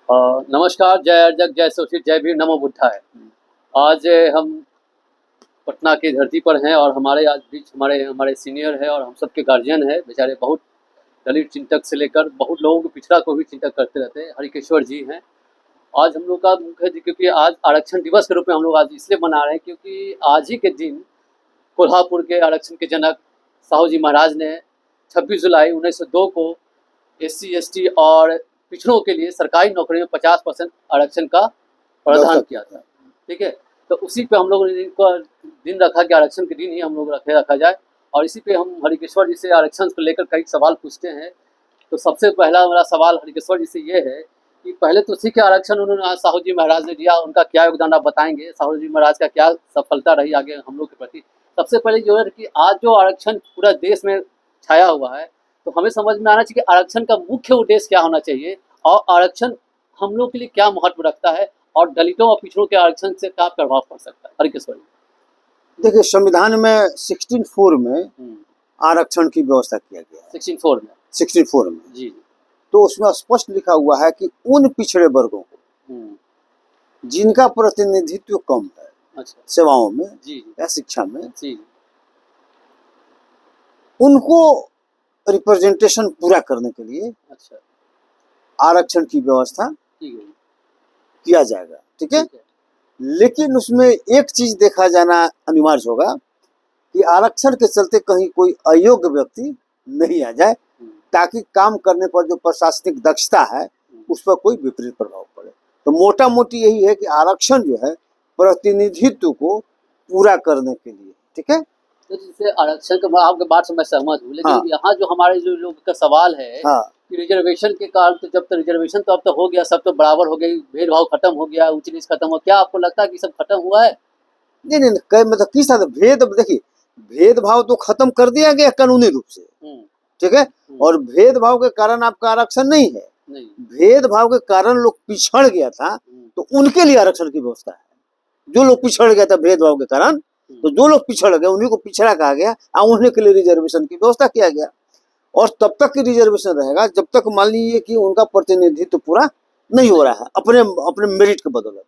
नमस्कार, जय अर्जक, जय शोषित, जय भीम, नमो बुद्धाय। आज हम पटना की धरती पर हैं और हमारे आज बीच हमारे हमारे सीनियर है और हम सबके गार्जियन है। बेचारे बहुत दलित चिंतक से लेकर बहुत लोगों को पिछड़ा को भी चिंतक करते रहते हैं। हरिकेश्वर जी हैं। आज हम लोग का मुख्य क्योंकि आज आरक्षण दिवस के रूप में हम लोग आज इसलिए मना रहे हैं क्योंकि आज ही के दिन कोल्हापुर के आरक्षण के जनक साहू जी महाराज ने 26 जुलाई 1902 को SC ST और पिछड़ों के लिए सरकारी नौकरी में 50% आरक्षण का प्रावधान किया था। ठीक है, तो उसी पे हम लोग ने दिन रखा कि आरक्षण के दिन ही हम लोग रखा जाए और इसी पे हम हरिकेश्वर जी से आरक्षण को लेकर कई सवाल पूछते हैं। तो सबसे पहला मेरा सवाल हरिकेश्वर जी से ये है कि पहले तो ठीक है, आरक्षण उन्होंने आज साहू जी महाराज ने दिया, उनका क्या योगदान आप बताएंगे? साहू जी महाराज का क्या सफलता रही आगे हम लोग के प्रति? सबसे पहले जो है कि आज जो आरक्षण पूरा देश में छाया हुआ है, तो हमें समझ में आना चाहिए कि आरक्षण का मुख्य उद्देश्य क्या होना चाहिए और आरक्षण हम लोग के लिए क्या महत्व रखता है और दलितों और पिछड़ों के आरक्षण से क्या प्रभाव पड़ सकता है? हरिकेश्वर जी, देखिए, संविधान में 16(4) में आरक्षण की व्यवस्था किया गया है। 16(4) में जी, तो उसमें स्पष्ट लिखा हुआ है कि उन पिछड़े वर्गों को जिनका प्रतिनिधित्व कम है, अच्छा, सेवाओं में जी या शिक्षा में, जी, उनको रिप्रेजेंटेशन पूरा करने के लिए अच्छा, आरक्षण की व्यवस्था ठीक है, किया जाएगा। ठीक है, लेकिन उसमें एक चीज देखा जाना अनिवार्य होगा कि आरक्षण के चलते कहीं कोई अयोग्य व्यक्ति नहीं आ जाए, ताकि काम करने पर जो प्रशासनिक दक्षता है उस पर कोई विपरीत प्रभाव पड़े। तो मोटा मोटी यही है कि आरक्षण जो है प्रतिनिधित्व को पूरा करने के लिए। ठीक है, तो जैसे आरक्षण के आपके बात से मैं सहमत हूँ, लेकिन हाँ, यहाँ जो हमारे जो लोग का सवाल है हाँ, कि रिजर्वेशन के कारण, तो जब तक रिजर्वेशन तो अब तो हो गया, सब तो बराबर हो गई, भेदभाव खत्म हो गया, ऊंच नीच खत्म हो, क्या आपको लगता है कि सब खत्म हुआ है? नहीं नहीं नहीं, मतलब किस तरह देखिए, भेदभाव तो खत्म कर दिया गया कानूनी रूप से। ठीक है, और भेदभाव के कारण आपका आरक्षण नहीं है, नहीं, भेदभाव के कारण लोग पिछड़ गया था, तो उनके लिए आरक्षण की व्यवस्था है। जो लोग पिछड़ गया था भेदभाव के कारण, तो जो लोग पिछड़ गए उन्हीं को पिछड़ा कहा गया और उन्हीं के लिए रिजर्वेशन की व्यवस्था किया गया। और तब तक की रिजर्वेशन रहेगा जब तक मान लीजिए कि उनका प्रतिनिधित्व पूरा नहीं हो रहा है अपने अपने मेरिट के बदौलत।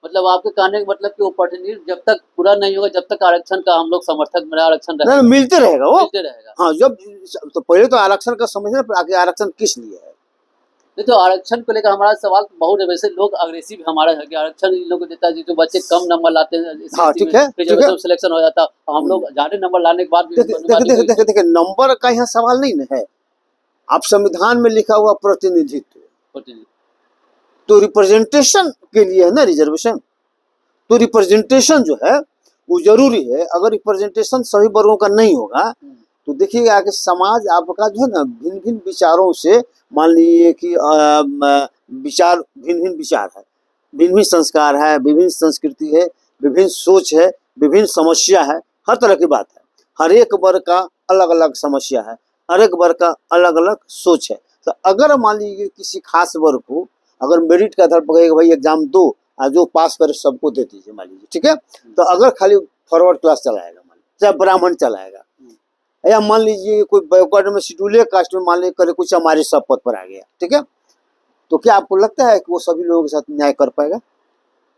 मतलब आपके कहने का मतलब कि वो प्रतिनिधि जब तक पूरा नहीं होगा, जब तक आरक्षण का हम लोग समर्थक में आरक्षण रहेगा, मिलते रहेगा वो, मिलते रहेगा। हाँ, जब तो पहले तो आरक्षण का समझना आगे आरक्षण किस लिए है। नहीं, तो आरक्षण को लेकर हमारा सवाल बहुत है। वैसे लोग अग्रेसिव हमारा है कि आरक्षण इन लोगों को देता है, जो बच्चे कम नंबर लाते हैं, हाँ, ठीक है, रिजर्वेशन सिलेक्शन हो जाता है, हम लोग ज्यादा नंबर लाने के बाद भी देखिए, नंबर का यहाँ सवाल नहीं है। आप संविधान में लिखा हुआ प्रतिनिधित्व, तो रिप्रेजेंटेशन के लिए है ना रिजर्वेशन। तो रिप्रेजेंटेशन जो है वो जरूरी है। अगर रिप्रेजेंटेशन सभी वर्गों का नहीं होगा तो देखिएगा कि समाज आपका जो है ना भिन्न भिन्न विचारों से, मान लीजिए कि विचार भिन्न भिन्न विचार है, भिन्न भिन्न संस्कार है, विभिन्न संस्कृति है, विभिन्न सोच है, विभिन्न समस्या है, हर तरह की बात है। हर एक वर्ग का अलग अलग समस्या है, हर एक वर्ग का अलग अलग सोच है। तो अगर मान लीजिए किसी खास वर्ग को अगर मेरिट के आधार पर भाई एग्जाम दो, जो पास करे सबको दे दीजिए मान लीजिए, ठीक है, तो अगर खाली फॉरवर्ड क्लास चलाएगा, मान लीजिए चाहे ब्राह्मण चलाएगा, या मान लीजिए कोई बैकवर्ड में शेड्यूल कास्ट में मान लीजिए करे कुछ हमारे सब पद पर आ गया, ठीक है, तो क्या आपको लगता है कि वो सभी लोगों के साथ न्याय कर पाएगा?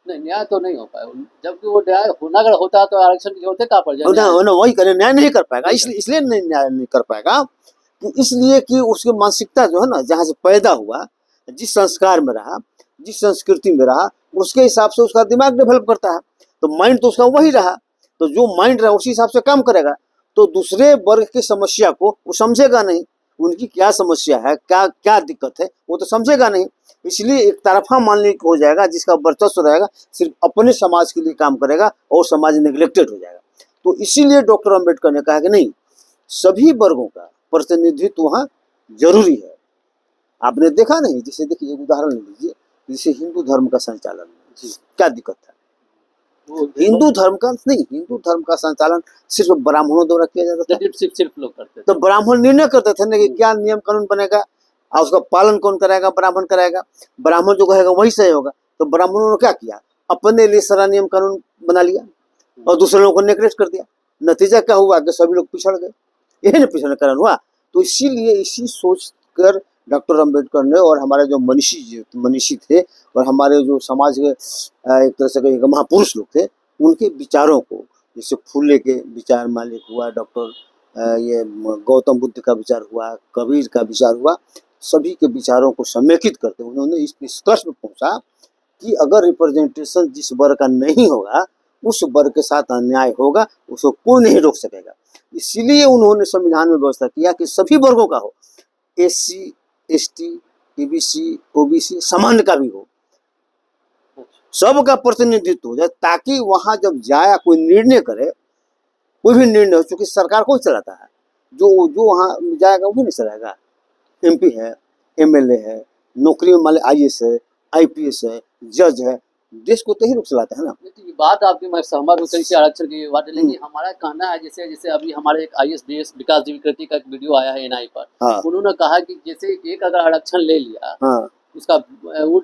नहीं, न्याय तो नहीं हो पाएगा। जबकि वो न्याय होना अगर होता तो आरक्षण की जरूरत कहाँ पड़ जाए? वही करे, न्याय नहीं कर पाएगा। इसलिए न्याय नहीं कर पाएगा कि इसलिए कि उसकी मानसिकता जो है ना, जहाँ से पैदा हुआ, जिस संस्कार में रहा, जिस संस्कृति में रहा, उसके हिसाब से उसका दिमाग डेवलप करता है। तो माइंड तो उसका वही रहा, तो जो माइंड रहा उसी हिसाब से काम करेगा। तो दूसरे वर्ग की समस्या को वो समझेगा नहीं, उनकी क्या समस्या है, क्या क्या दिक्कत है, वो तो समझेगा नहीं। इसलिए एक तरफा मान लीजिए हो जाएगा, जिसका वर्चस्व रहेगा सिर्फ अपने समाज के लिए काम करेगा और समाज नेग्लेक्टेड हो जाएगा। तो इसीलिए डॉक्टर अम्बेडकर ने कहा कि नहीं, सभी वर्गों का प्रतिनिधित्व वहाँ जरूरी है। आपने देखा नहीं, जैसे देखिए एक उदाहरण लीजिए, जैसे हिंदू धर्म का संचालन, क्या दिक्कत है? हिंदू धर्म का नहीं, हिंदू धर्म का संचालन सिर्फ ब्राह्मणों द्वारा किया जाता था, सिर्फ लोग करते थे। तो ब्राह्मण निर्णय करते थे ना कि क्या नियम कानून बनेगा और उसका पालन कौन कराएगा? ब्राह्मण कराएगा। ब्राह्मण जो कहेगा वही सही होगा। तो ब्राह्मणों ने क्या किया? अपने लिए सारा नियम कानून बना लिया और दूसरे लोगों को नेग्लेक्ट कर दिया। नतीजा क्या हुआ कि सभी लोग पिछड़ गए। यही ना पिछड़ने का कारण हुआ। तो इसीलिए इसी सोच कर डॉक्टर अम्बेडकर ने और हमारे जो मनीषी थे और हमारे जो समाज के एक तरह से कहिएगा महापुरुष लोग थे, उनके विचारों को, जैसे फुले के विचार मालिक हुआ, डॉक्टर ये गौतम बुद्ध का विचार हुआ, कबीर का विचार हुआ, सभी के विचारों को समेकित करते उन्होंने इस निष्कर्ष में पहुंचा कि अगर रिप्रेजेंटेशन जिस वर्ग का नहीं होगा उस वर्ग के साथ अन्याय होगा, उसको कोई नहीं रोक सकेगा। इसीलिए उन्होंने संविधान में व्यवस्था किया कि सभी वर्गों का हो, SC, ST, PBC, OBC, सामान्य का भी हो, सबका प्रतिनिधित्व हो जाए, ताकि वहां जब जाया कोई निर्णय करे, कोई भी निर्णय हो, चूंकि सरकार को चलाता है, जो वहाँ जाएगा वो नहीं चलाएगा। MP है, MLA है, नौकरी में मान ली IAS है, IPS है, जज है, देश को तो ही लोग चलाता है ना। ये बात आपकी मैं सहमत हूँ से आरक्षण की बात है, लेकिन हमारा कहना है जैसे अभी हमारे एक IAS विकास द्विवेदी का एक वीडियो आया है NI पर, हाँ। उन्होंने कहा कि जैसे एक अगर आरक्षण ले लिया, हाँ। उसका वो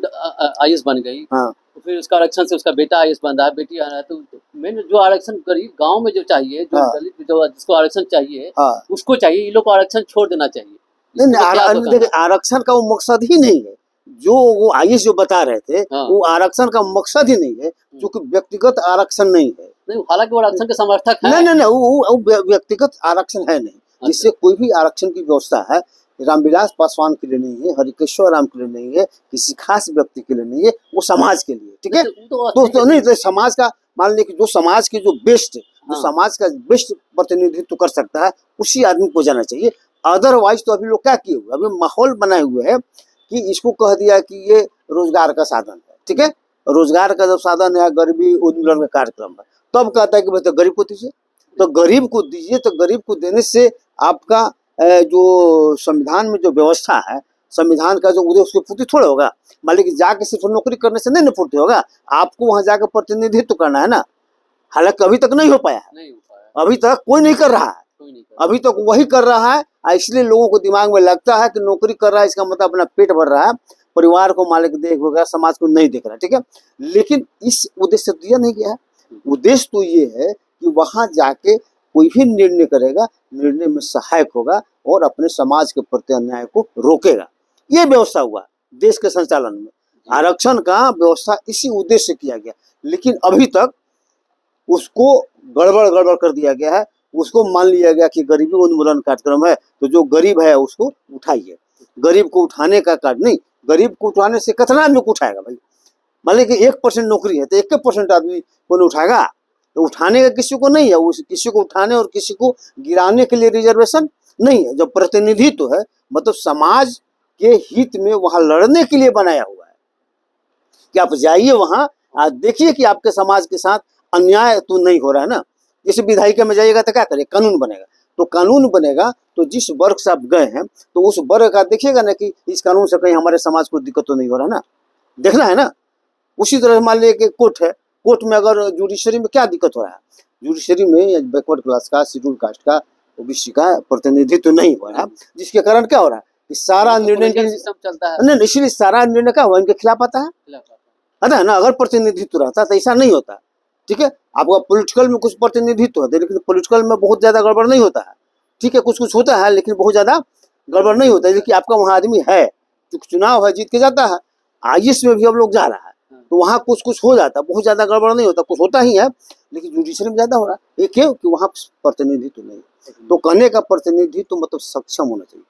IAS बन गई, हाँ। तो फिर उसका आरक्षण से उसका बेटा IAS बन रहा है, बेटी आ रहा है, तो मेन जो आरक्षण गरीब गाँव में जो चाहिए, जो हाँ। दलित जो जिसको आरक्षण चाहिए, हाँ। उसको चाहिए, ये लोग को आरक्षण छोड़ देना चाहिए। नहीं, आरक्षण का वो मकसद ही नहीं है, जो वो IAS जो बता रहे थे, हाँ। वो आरक्षण का मकसद ही नहीं है, क्योंकि व्यक्तिगत आरक्षण नहीं है। नहीं, हालांकि वो आरक्षण के समर्थक है। नहीं, वो व्यक्तिगत आरक्षण है नहीं, जिससे कोई भी आरक्षण की व्यवस्था है, रामविलास पासवान के लिए नहीं है, हरिकेश्वर राम के लिए नहीं है, किसी खास व्यक्ति के लिए नहीं है, वो समाज के लिए, ठीक है। तो नहीं, तो समाज का मान लीजिए कि जो समाज की जो बेस्ट, जो समाज का बेस्ट प्रतिनिधित्व कर सकता है, उसी आदमी को जाना चाहिए। अदरवाइज तो अभी लोग क्या किए हुए, अभी माहौल बनाए हुए है कि इसको कह दिया कि ये रोजगार का साधन है, ठीक है। रोजगार का जब साधन है, गरीबी उन्मूलन का कार्यक्रम है, तब कहता है कि भाई तो गरीब को दीजिए, तो गरीब को दीजिए, तो गरीब को देने से आपका जो संविधान में जो व्यवस्था है, संविधान का जो उद्देश्य, उसकी पूर्ति थोड़ा होगा। मान लीजिए जाके सिर्फ नौकरी करने से नहीं पूर्ति होगा, आपको वहां जाकर प्रतिनिधित्व करना है ना। हालांकि अभी तक नहीं हो पाया है, अभी तक कोई नहीं कर रहा है, अभी तक वही कर रहा है, इसलिए लोगों को दिमाग में लगता है कि नौकरी कर रहा है इसका मतलब अपना पेट भर रहा है, परिवार को मालिक देख होगा, समाज को नहीं देख रहा है, ठीक है। लेकिन इस उद्देश्य से दिया नहीं गया है। उद्देश्य तो ये है कि वहां जाके कोई भी निर्णय करेगा, निर्णय में सहायक होगा और अपने समाज के प्रति अन्याय को रोकेगा। ये व्यवस्था हुआ देश के संचालन में, आरक्षण का व्यवस्था इसी उद्देश्य से किया गया। लेकिन अभी तक उसको गड़बड़ कर दिया गया है, उसको मान लिया गया कि गरीबी उन्मूलन कार्यक्रम है, तो जो गरीब है उसको उठाइए। गरीब को उठाने का कार्य नहीं, गरीब को उठाने से कितना आदमी को उठाएगा भाई। मान लीजिए 1% नौकरी है तो 1% आदमी को नहीं उठाएगा, तो उठाने का किसी को नहीं है, उस किसी को उठाने और किसी को गिराने के लिए रिजर्वेशन नहीं है। जब प्रतिनिधित्व है, मतलब समाज के हित में वहां लड़ने के लिए बनाया हुआ है कि आप जाइए वहां, आप देखिए कि आपके समाज के साथ अन्याय तो नहीं हो रहा है ना। जैसे विधायिका में जाइएगा तो क्या करेगा, कानून बनेगा, तो कानून बनेगा तो जिस वर्ग से आप गए हैं, तो उस वर्ग का देखिएगा ना कि इस कानून से कहीं हमारे समाज को दिक्कत तो नहीं हो रहा ना, देखना है ना। उसी तरह मान लीजिए कि कोर्ट है, कोर्ट में अगर जुडिशरी में क्या दिक्कत हो रहा है, जुडिशरी में बैकवर्ड क्लास का, शेड्यूल कास्ट का, OBC का प्रतिनिधित्व नहीं हो रहा, जिसके कारण क्या हो रहा है कि सारा निर्णय चलता है, नहीं, इसलिए सारा निर्णय क्या हुआ, इनके खिलाफ आता है ना। अगर प्रतिनिधित्व रहता तो ऐसा नहीं होता, ठीक है। आपका पॉलिटिकल में कुछ प्रतिनिधित्व होता है, लेकिन पॉलिटिकल में बहुत ज्यादा गड़बड़ नहीं होता है, ठीक है। कुछ होता है लेकिन बहुत ज्यादा गड़बड़ नहीं होता है, लेकिन आपका वहाँ आदमी है, चुनाव है, जीत के जाता है। IAS में भी अब लोग जा रहा है, तो वहाँ कुछ हो जाता है, बहुत ज्यादा गड़बड़ नहीं होता, कुछ होता ही है, लेकिन जुडिशरी में ज्यादा हो रहा है। एक है कि वहाँ प्रतिनिधित्व नहीं, तो कहने का प्रतिनिधित्व मतलब सक्षम होना चाहिए,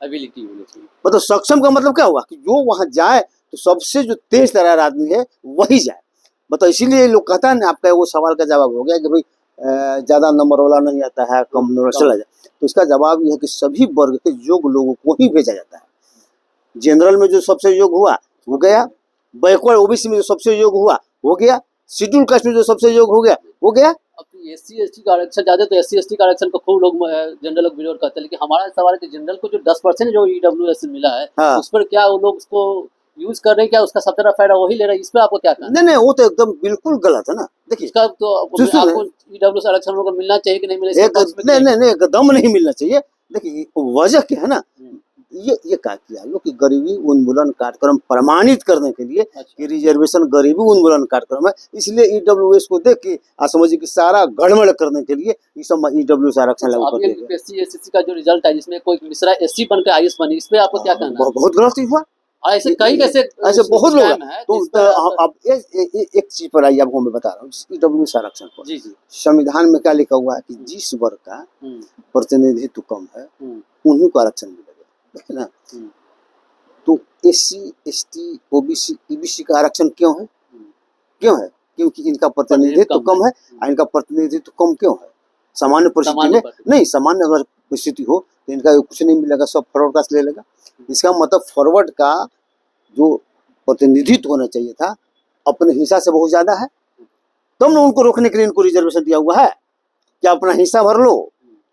एबिलिटी होनी चाहिए। मतलब सक्षम का मतलब क्या हुआ कि जो वहां जाए तो सबसे जो तेज तर्रार आदमी है वही जाए। मतलब इसीलिए लोग कहता है ना, आपका वो सवाल का जवाब हो गया कि भाई ज्यादा नंबर वाला नहीं आता है, कम नंबर चला जाए, तो इसका जवाब यह है कि सभी वर्ग के योग्य लोगों को ही भेजा जाता है। जनरल में जो सबसे योग्य हुआ हो गया, बैकवर्ड OBC में जो सबसे योग्य हुआ हो गया, शेड्यूल कास्ट में जो सबसे योग्य हो गया हो गया। अब SC ST का आरक्षण ज्यादा, तो SC ST का आरक्षण को खूब लोग जनरल लोग विरोध करते हैं, लेकिन हमारा सवाल है कि जनरल को जो 10% जो EWS मिला है, हाँ। उस पर क्या वो लोग उसको यूज कर रहे हैं, क्या उसका सबसे ज्यादा फायदा वही ले रहा है, इस पर आपको क्या कहना है? नहीं, वो तो एकदम बिल्कुल गलत है ना। देखिए इसका तो आपको EWS आरक्षण को मिलना चाहिए कि नहीं मिलना चाहिए? नहीं, एकदम नहीं मिलना चाहिए। देखिए वजह क्या है ना, ये क्या किया लोग कि गरीबी उन्मूलन कार्यक्रम प्रमाणित करने के लिए अच्छा। कि रिजर्वेशन गरीबी उन्मूलन कार्यक्रम है, इसलिए ईडब्ल्यूएस को देख के आप समझिए कि सारा गड़बड़ करने के लिए ये सब ईडब्ल्यूएस आरक्षण लागू कर अब ये दिया गया। यूपीएससी एसएससी का जो रिजल्ट है जिसमें कोई मिश्रा एससी बनकर आईएएस बनी, इस पे आपको क्या कहना है? बहुत गलत हुआ। ऐसे कई कैसे ऐसे बहुत लोग स्कैम है तो जिस पर आप- अब एक चीज पर आइए, आपको मैं बता रहा हूँ ईडब्ल्यूएस आरक्षण पर। जी जी संविधान में क्या लिखा हुआ है कि जिस वर्ग का हम्म, प्रतिनिधित्व कम है हम्म, उन्हीं को आरक्षण मिलेगा, है ना। हम्म, तो एससी एसटी ओबीसी ईबीसी का आरक्षण क्यों है? क्यों है? क्योंकि इनका प्रतिनिधित्व कम है। और इनका प्रतिनिधित्व कम क्यों है? सामान्य परिस्थिति में नहीं, सामान्य अगर परिस्थिति हो तो इनका कुछ नहीं मिलेगा, सब फॉरवर्ड कास्ट ले लेगा। इसका मतलब फॉरवर्ड का जो प्रतिनिधित्व होना चाहिए था अपने हिस्सा से बहुत ज्यादा है, तब ना उनको रोकने के लिए इनको रिजर्वेशन दिया हुआ है कि अपना हिस्सा भर लो।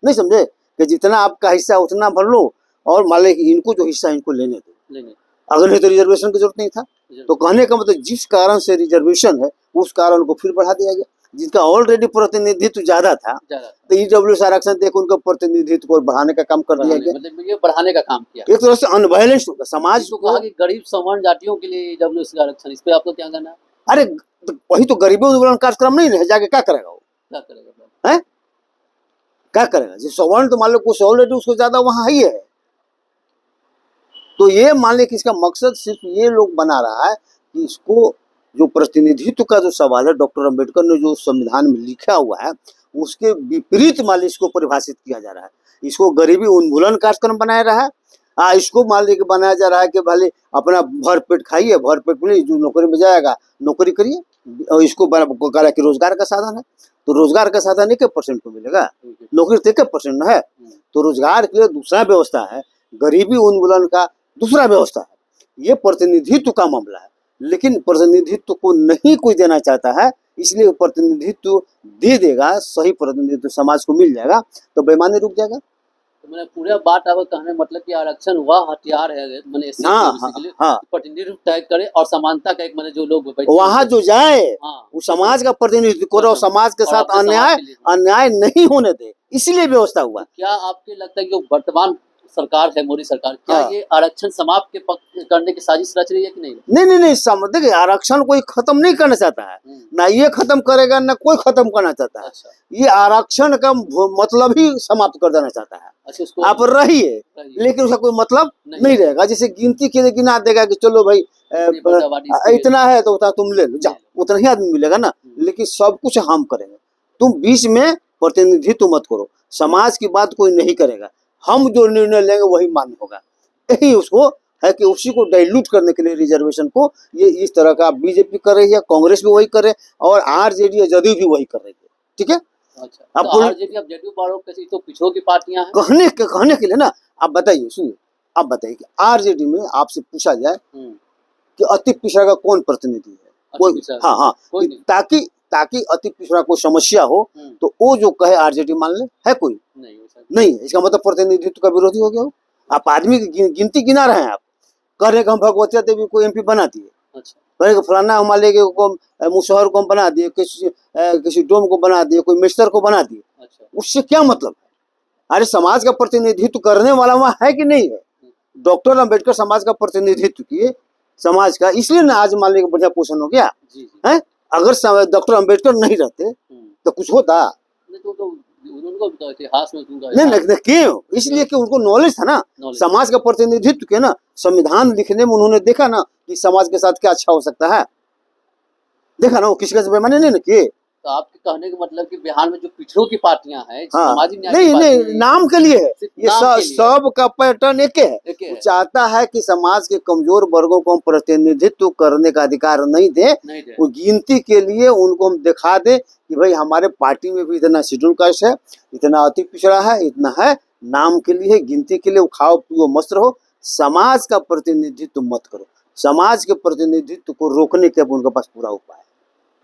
नहीं समझे कि जितना आपका हिस्सा उतना भर लो, और मान लें कि इनको जो हिस्सा इनको लेने दो, अगर नहीं तो रिजर्वेशन की जरूरत नहीं था। तो कहने का मतलब जिस कारण से रिजर्वेशन है उस कारण को फिर बढ़ा दिया गया, जिनका ऑलरेडी प्रतिनिधित्व ज्यादा था तो ईडब्ल्यूएस आरक्षण देकर उनका प्रतिनिधित्व को बढ़ाने का तो कर दिया गया। मतलब ये बढ़ाने का काम किया, एक तरह से अनबैलेंस होगा समाज को कहा कि गरीब सवर्ण जातियों के लिए ईडब्ल्यूएस आरक्षण, इस पे आपको क्या कहना है? अरे तो वही तो गरीबी उन्मूलन कार्यक्रम नहीं है, जाके क्या करेगा वो? क्या करेगा? है क्या करेगा? जो सवर्ण तो मान लो कुछ ऑलरेडी उसको ज्यादा वहां ही है। तो ये मान ले कि इसका मकसद सिर्फ ये लोग बना रहा है कि इसको जो प्रतिनिधित्व का जो सवाल है डॉक्टर अंबेडकर ने जो संविधान में लिखा हुआ है उसके विपरीत मान ली इसको परिभाषित किया जा रहा है। इसको गरीबी उन्मूलन कार्यक्रम बनाया रहा है। इसको मान ली बनाया जा रहा है कि भले अपना भर पेट खाइए, भर पेट मिले, जो नौकरी में जाएगा नौकरी करिए, और इसको करा कि रोजगार का साधन है। तो रोजगार का साधन एक परसेंट को मिलेगा, नौकरी तो 1% है। तो रोजगार के लिए दूसरा व्यवस्था है, गरीबी उन्मूलन का दूसरा व्यवस्था है। ये प्रतिनिधित्व का मामला है, लेकिन प्रतिनिधित्व को नहीं कोई देना चाहता है, इसलिए प्रतिनिधित्व दे देगा, सही प्रतिनिधित्व समाज को मिल जाएगा तो बेईमानी रुक जाएगा। तो मैंने पूरा बात आपको कहने मतलब कि आरक्षण वह हथियार है मैंने एससी के लिए प्रतिनिधित्व तय करे और समानता का एक मैंने जो लोग वहाँ जो जाए वो समाज का प्रतिनिधित्व करे और समाज के साथ अन्याय नहीं होने दे, इसीलिए व्यवस्था हुआ। क्या आपके लगता है कि वर्तमान सरकार है, मोदी सरकार, क्या ये आरक्षण समाप्त के करने की साजिश रच रही है कि नहीं? नहीं, देखिए आरक्षण कोई खत्म नहीं करना चाहता है, ना ये खत्म करेगा ना कोई खत्म करना चाहता है। अच्छा। ये आरक्षण का मतलब ही समाप्त कर देना चाहता है। अच्छा, आप रहिए लेकिन उसका कोई मतलब नहीं रहेगा। जैसे गिनती के लिए गिना देगा कि चलो भाई इतना है तो उतना तुम ले लो, जाओ, उतना ही आदमी मिलेगा ना, लेकिन सब कुछ हम करेंगे। तुम बीच में प्रतिनिधित्व मत करो, समाज की बात कोई नहीं करेगा, हम जो निर्णय लेंगे वही मान्य होगा। यही उसको है कि उसी को डाइल्यूट करने के लिए रिजर्वेशन को ये इस तरह का बीजेपी कर रही है, कांग्रेस भी वही करे और आरजेडी या जदयू भी वही कर रही है। ठीक है। अच्छा, अब तो आरजेडी अब जदयू वालों कैसे तो पिछड़ों की पार्टियां हैं कहने के लिए ना। आप बताइए, सुनिए, आप बताइए कि आरजेडी में आपसे पूछा जाए कि अति पिछड़ा का कौन प्रतिनिधि है? कोई? हाँ, ताकि अति पिछड़ा कोई समस्या हो तो वो जो कहे आरजेडी मान ले, है कोई? नहीं। इसका मतलब प्रतिनिधित्व का विरोधी हो गया हो। आप आदमी की गिनती गिना रहे हैं, आप कह रहे हैं कि हम भगवतिया देवी को एमपी बना दिए। अच्छा। कह रहे फलाना हमारे को मुशहर को बना दिए, किसी डोम को बना दिए, कोई मिनिस्टर को बना दिए। अच्छा। उससे क्या मतलब है? अरे समाज का प्रतिनिधित्व करने वाला वहाँ है कि नहीं है? डॉक्टर अम्बेडकर समाज का प्रतिनिधित्व किए, समाज का, इसलिए ना आज मान लीजिए बढ़िया पोषण हो गया है। अगर डॉक्टर अम्बेडकर नहीं रहते तो कुछ होता? उनको इतिहास में नहीं, क्यों? इसलिए कि उनको नॉलेज था ना समाज का प्रतिनिधित्व के ना। संविधान लिखने में उन्होंने देखा ना कि समाज के साथ क्या अच्छा हो सकता है, देखा ना, वो किसी का बेईमानी नहीं किए। तो आपके कहने का मतलब कि बिहार में जो पिछड़ों की पार्टियां हैं, सामाजिक न्याय नहीं, नाम के लिए है ये, सब का पैटर्न एक है। वो चाहता है कि समाज के कमजोर वर्गों को हम प्रतिनिधित्व करने का अधिकार नहीं दे। वो गिनती के लिए उनको हम दिखा दे कि भाई हमारे पार्टी में भी इतना शेड्यूल कास्ट है, इतना अति पिछड़ा है, इतना है, नाम के लिए, गिनती के लिए। वो खाओ पियो मस्त रहो, समाज का प्रतिनिधित्व मत करो। समाज के प्रतिनिधित्व को रोकने के उनके पास पूरा उपाय है।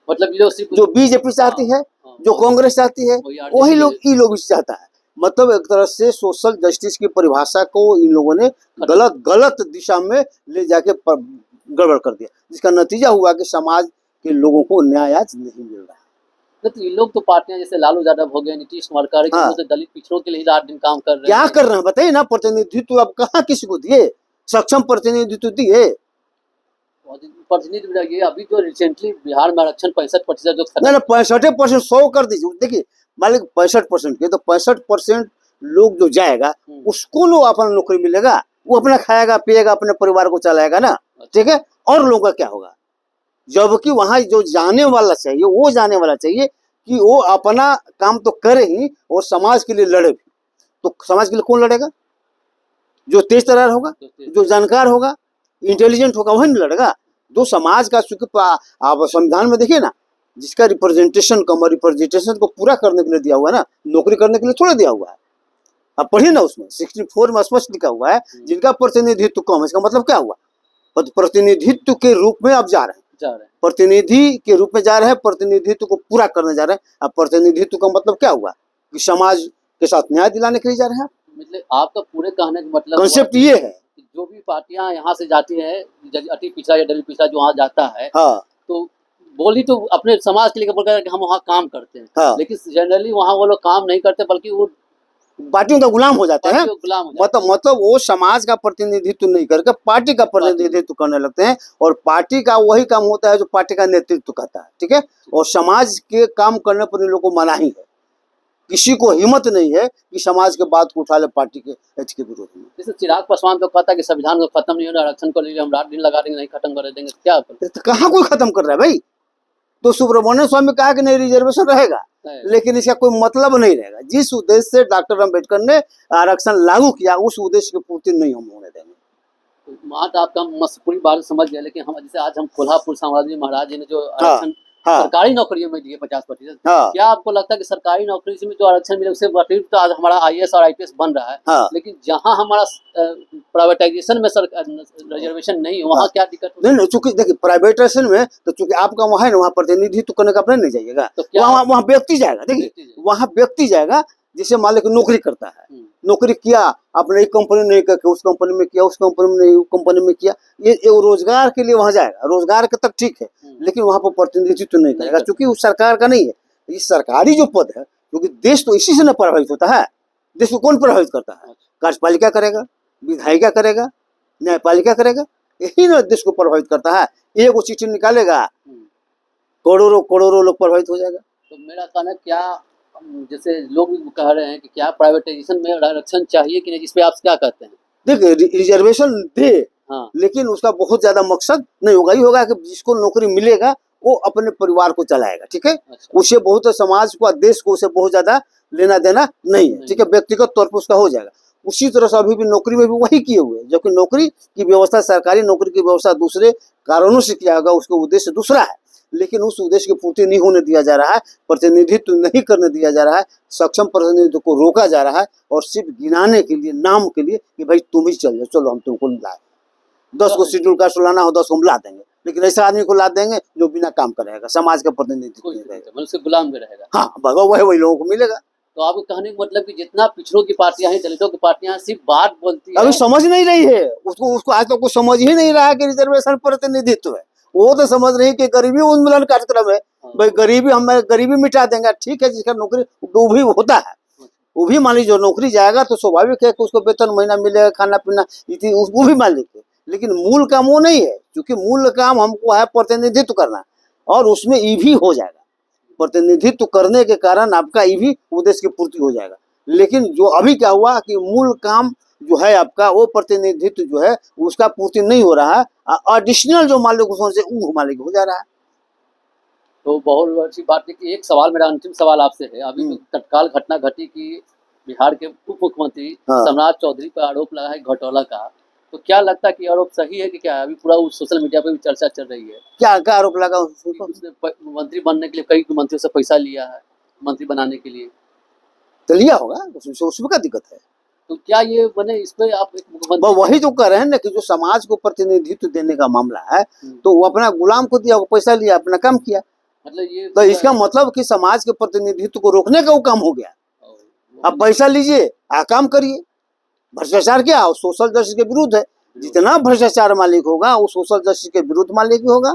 मतलब जो बीजेपी चाहती है, जो कांग्रेस चाहती है, वही लोग ये लोग चाहता है। मतलब एक तरह से सोशल जस्टिस की परिभाषा को इन लोगों ने गलत दिशा में ले जाके गड़बड़ कर दिया, जिसका नतीजा हुआ कि समाज के लोगों को न्याय आज नहीं मिल रहा है। नहीं तो ये लोग तो पार्टियां जैसे लालू यादव हो गए, नीतीश कुमार हाँ। से दलित पिछड़ों के लिए 8 दिन काम कर रहे क्या हैं। कर रहे हैं बताइए ना, प्रतिनिधित्व अब कहाँ किसी को दिए, सक्षम प्रतिनिधित्व दिए। प्रतिनिधि ये अभी जो रिसेंटली बिहार में आरक्षण 65% जो नहीं 65% 100 कर दीजिए, देखिए मान लीजिए 65% के, तो 65% लोग जो जाएगा उसको लो अपन नौकरी मिलेगा, वो अपना खाएगा पिएगा अपने परिवार को चलाएगा ना, ठीक है। और लोगों का क्या होगा, जबकि वहां जो जाने वाला चाहिए वो जाने वाला चाहिए कि वो अपना काम तो करे ही और समाज के लिए लड़े भी। तो समाज के लिए कौन लड़ेगा, जो तेज तर्रार होगा, जो जानकार होगा, इंटेलिजेंट होगा, वही नहीं लड़ेगा। जो समाज का, चूंकि आप संविधान में देखिए ना, जिसका रिप्रेजेंटेशन कम, रिप्रेजेंटेशन को पूरा करने के लिए दिया हुआ है ना, नौकरी करने के लिए थोड़ा दिया हुआ है। आप पढ़िए ना, उसमें 64 में स्पष्ट लिखा हुआ है जिनका प्रतिनिधित्व कम है। इसका मतलब क्या हुआ, प्रतिनिधित्व के रूप में आप जा रहे हैं, प्रतिनिधि के रूप में जा रहे हैं, प्रतिनिधित्व को पूरा करने जा रहे हैं। अब प्रतिनिधित्व का मतलब क्या हुआ कि समाज के साथ न्याय दिलाने के लिए जा रहे हैं। मतलब आपका पूरे कहने का मतलब कॉन्सेप्ट ये है, जो भी पार्टियां यहाँ से जाती है, अति पिछड़ा या दलित पिछड़ा जो वहाँ जाता है, हाँ, तो बोली तो अपने समाज के लिए बोलकर कि हम वहाँ काम करते हैं, हाँ, लेकिन जनरली वहाँ वो लोग काम नहीं करते, बल्कि वो पार्टियों का गुलाम हो जाते हैं। गुलाम मतलब वो समाज का प्रतिनिधित्व नहीं करके पार्टी का प्रतिनिधित्व करने लगते हैं, और पार्टी का वही काम होता है जो पार्टी का नेतृत्व करता है, ठीक है। और समाज के काम करने पर इन लोगों को मनाही है, किसी को हिम्मत नहीं है कि समाज के बात को उठा ले पार्टी के हित के विरोध में। जैसे चिराग पासवान तो कहता है कि संविधान को खत्म नहीं होना, आरक्षण को लिए हम 8 दिन लगा देंगे, नहीं खत्म कर देंगे, क्या तो कहाँ कोई खत्म कर रहा है भाई। तो सुब्रमण्यम स्वामी कहा कि नहीं रिजर्वेशन रहेगा, लेकिन इसका कोई मतलब नहीं रहेगा। जिस उद्देश्य से डॉक्टर अम्बेडकर ने आरक्षण लागू किया, उस उद्देश्य की पूर्ति नहीं हम होने देंगे। बात आपका पूरी बात समझ गए, लेकिन हम जैसे आज हम कोल्हापुर समाजवादी महाराज जी ने जो आरक्षण सरकारी नौकरियों में दिए 50%, क्या आपको लगता है कि सरकारी नौकरी में जो आरक्षण मिले उससे तो आज हमारा IAS और IPS बन रहा है, लेकिन जहां हमारा प्राइवेटाइजेशन में रिजर्वेशन नहीं, वहाँ क्या दिक्कत? नहीं, चूंकि देखिए प्राइवेटाइजेशन में तो चूंकि आपका वहाँ है ना, वहाँ प्रतिनिधित्व करने का अपने नहीं जाइएगा, तो वहाँ व्यक्ति जाएगा। देखिए वहाँ व्यक्ति जाएगा, जैसे मान लो नौकरी करता है, नौकरी किया आपने, एक कंपनी नहीं करके उस कंपनी में किया, उस कंपनी में नहीं, कंपनी में किया, ये रोजगार के लिए वहां जाएगा, रोजगार के तक ठीक है, लेकिन वहां पर प्रतिनिधित्व नहीं करेगा, क्योंकि उस सरकार का नहीं है। ये सरकारी जो पद है, क्योंकि देश तो इसी से न प्रभावित होता है। देश को कौन प्रभावित करता है, कार्यपालिका करेगा, विधायिका करेगा, न्यायपालिका करेगा, यही ना देश को प्रभावित करता है। एक वो चिट्ठी निकालेगा, करोड़ों करोड़ों लोग प्रभावित हो जाएगा। तो मेरा कहना क्या, जैसे लोग कह रहे हैं कि क्या प्राइवेटाइजेशन में आरक्षण चाहिए कि नहीं, जिसपे आप क्या कहते हैं? देखिए रिजर्वेशन दे, हाँ, लेकिन उसका बहुत ज्यादा मकसद नहीं होगा, ये होगा कि जिसको नौकरी मिलेगा वो अपने परिवार को चलाएगा, ठीक है। उसे बहुत समाज को, देश को उसे बहुत ज्यादा लेना देना नहीं है, ठीक है, व्यक्तिगत तौर पर उसका हो जाएगा। उसी तरह से अभी भी नौकरी में भी वही किए हुए, जबकि नौकरी की व्यवस्था, सरकारी नौकरी की व्यवस्था दूसरे कारणों से किया होगा, उसका उद्देश्य दूसरा है, लेकिन उस उद्देश्य की पूर्ति नहीं होने दिया जा रहा है, प्रतिनिधित्व नहीं करने दिया जा रहा है, सक्षम प्रतिनिधित्व को रोका जा रहा है, और सिर्फ गिनाने के लिए, नाम के लिए कि भाई तुम ही चल जाओ, चलो हम तुमको लाए, 10 को शेड्यूल कास्ट लाना हो 10 को हम ला देंगे, लेकिन ऐसा आदमी को ला देंगे जो बिना काम करेगा, समाज का प्रतिनिधित्व नहीं रहेगा, उसके गुलाम भी रहेगा। हाँ, भगवा वही लोगों को मिलेगा। तो आपको कहने का मतलब कि जितना पिछड़ों की पार्टियां हैं, दलितों की पार्टियां सिर्फ बात बोलती है, अभी समझ नहीं रही है, उसको आज तो कुछ समझ ही नहीं रहा है कि रिजर्वेशन प्रतिनिधित्व है। वो तो समझ रही कि गरीबी उन्मूलन कार्यक्रम है, भाई गरीबी, हम गरीबी मिटा देंगे, ठीक है, जिसका नौकरी वो भी होता है, वो भी मान लीजिए जो नौकरी जाएगा तो स्वाभाविक है कि उसको वेतन महीना मिलेगा, खाना पीना वो भी मान लीजिए, लेकिन मूल काम वो नहीं है, क्योंकि मूल काम हमको है प्रतिनिधित्व करना, और उसमें ईवी हो जाएगा, प्रतिनिधित्व करने के कारण आपका ईवी उद्देश्य की पूर्ति हो जाएगा। लेकिन जो अभी क्या हुआ कि मूल काम जो है आपका, वो प्रतिनिधित्व जो है उसका पूर्ति नहीं हो रहा है, एडिशनल जो मालिक से वो मालिक हो जा रहा है। तो बहुत अच्छी बात है कि एक सवाल, मेरा अंतिम सवाल आपसे है, अभी तत्काल घटना घटी कि बिहार के उप मुख्यमंत्री सम्राट चौधरी पर आरोप लगा है घोटाला का, तो क्या लगता है कि आरोप सही है कि क्या है? अभी पूरा सोशल मीडिया पे भी चर्चा चल रही है। क्या आरोप लगा? उसने मंत्री बनने के लिए कई मंत्रियों से पैसा लिया है, मंत्री बनाने के लिए। तो लिया होगा, उसमें क्या दिक्कत है? तो क्या ये बने इस पे आप वही तो कह रहे हैं ना कि जो समाज को प्रतिनिधित्व देने का मामला है, तो वो अपना गुलाम को दिया, वो पैसा लिया, अपना काम किया, मतलब ये तो इसका मतलब कि समाज के प्रतिनिधित्व को रोकने का वो काम हो गया। अब पैसा लीजिए, काम करिए। भ्रष्टाचार क्या, सोशल जस्टिस के विरुद्ध है। जितना भ्रष्टाचार मालिक होगा वो सोशल जस्टिस के विरुद्ध मालिक होगा।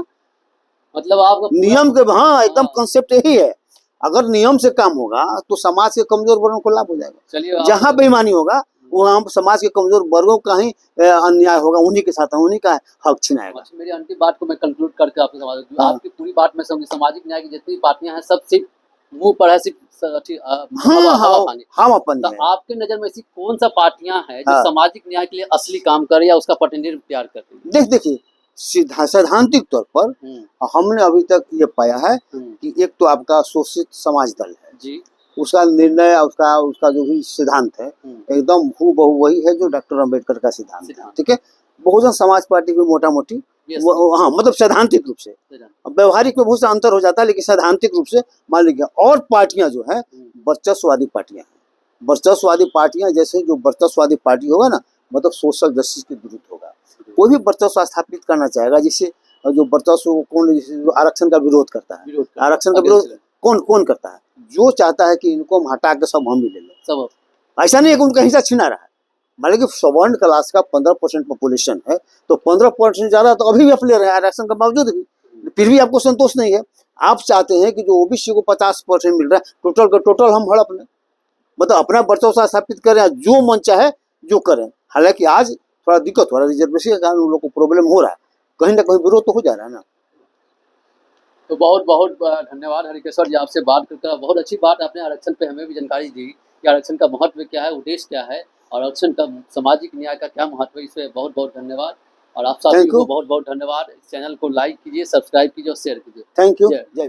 मतलब आप नियम के, हाँ, एकदम कंसेप्ट यही है अगर नियम से काम होगा तो समाज के कमजोर वर्गों को लाभ हो जाएगा। चलिए जहाँ बेईमानी होगा वहाँ समाज के कमजोर वर्गों का ही अन्याय होगा, उन्हीं के साथ उन्हीं का हक छिनाएगा। अच्छा, मेरी अंतिम बात को मैं कंक्लूड करके आपको समझ दूं। हाँ। आपकी पूरी बात में समझी, सामाजिक न्याय की जितनी पार्टियां हैं सब सिर्फ मुंह पर है, सिर्फ हाँ हवा हाँ पानी। हम अपन तो है। आपके नजर में ऐसी कौन सा पार्टियां हैं जो हाँ। सामाजिक न्याय के लिए असली काम करे या उसका प्रतिनिधित्व तैयार करती है? देखिए सैद्धांतिक तौर पर हमने अभी तक ये पाया है कि एक तो आपका शोषित समाज दल है जी, उसका निर्णय उसका उसका जो भी सिद्धांत है एकदम हूबहू वही है जो डॉक्टर अंबेडकर का सिद्धांत है। ठीक है, बहुजन समाज पार्टी को मोटा मोटी हाँ मतलब सैद्धांतिक रूप से, व्यवहारिक में बहुत सा अंतर हो जाता है लेकिन सैद्धांतिक रूप से मान लीजिए। और पार्टियां जो है वर्चस्ववादी पार्टियां हैं। वर्चस्ववादी पार्टियां जैसे जो वर्चस्ववादी पार्टी होगा ना मतलब सोशल जस्टिस के विरुद्ध होगा। कोई भी वर्चस्व स्थापित करना चाहेगा जिससे जो वर्चस्व कौन जो आरक्षण का विरोध करता है, आरक्षण का विरोध कौन कौन करता है? जो चाहता है कि इनको हम हटा के सब हम ही ले लें। सब ऐसा नहीं है कि उनका हिस्सा छीना रहा है। मान लीजिए सवर्ण क्लास का 15% पॉपुलेशन है तो 15% ज्यादा तो अभी भी आप ले रहे हैं आरक्षण के बावजूद भी, फिर भी आपको संतोष नहीं है। आप चाहते हैं कि जो ओबीसी को 50% मिल रहा है टोटल का टोटल हम हड़प लें, मतलब अपना वर्चस्व स्थापित करें, जो मन चाहे जो करें। हालांकि आज थोड़ा दिक्कत हो रहा है, रिजर्वेशन के कारण उन लोग को प्रॉब्लम हो रहा है, कहीं ना कहीं विरोध तो हो जा रहा है ना। तो बहुत बहुत धन्यवाद हरिकेश्वर जी, आपसे बात करके बहुत अच्छी बात आपने आरक्षण पे हमें भी जानकारी दी कि आरक्षण का महत्व क्या है, उद्देश्य क्या है और आरक्षण का सामाजिक न्याय का क्या महत्व है। इसमें बहुत बहुत धन्यवाद और आप साथियों को बहुत बहुत धन्यवाद। इस चैनल को लाइक कीजिए, सब्सक्राइब कीजिए और शेयर कीजिए। Thank you. जय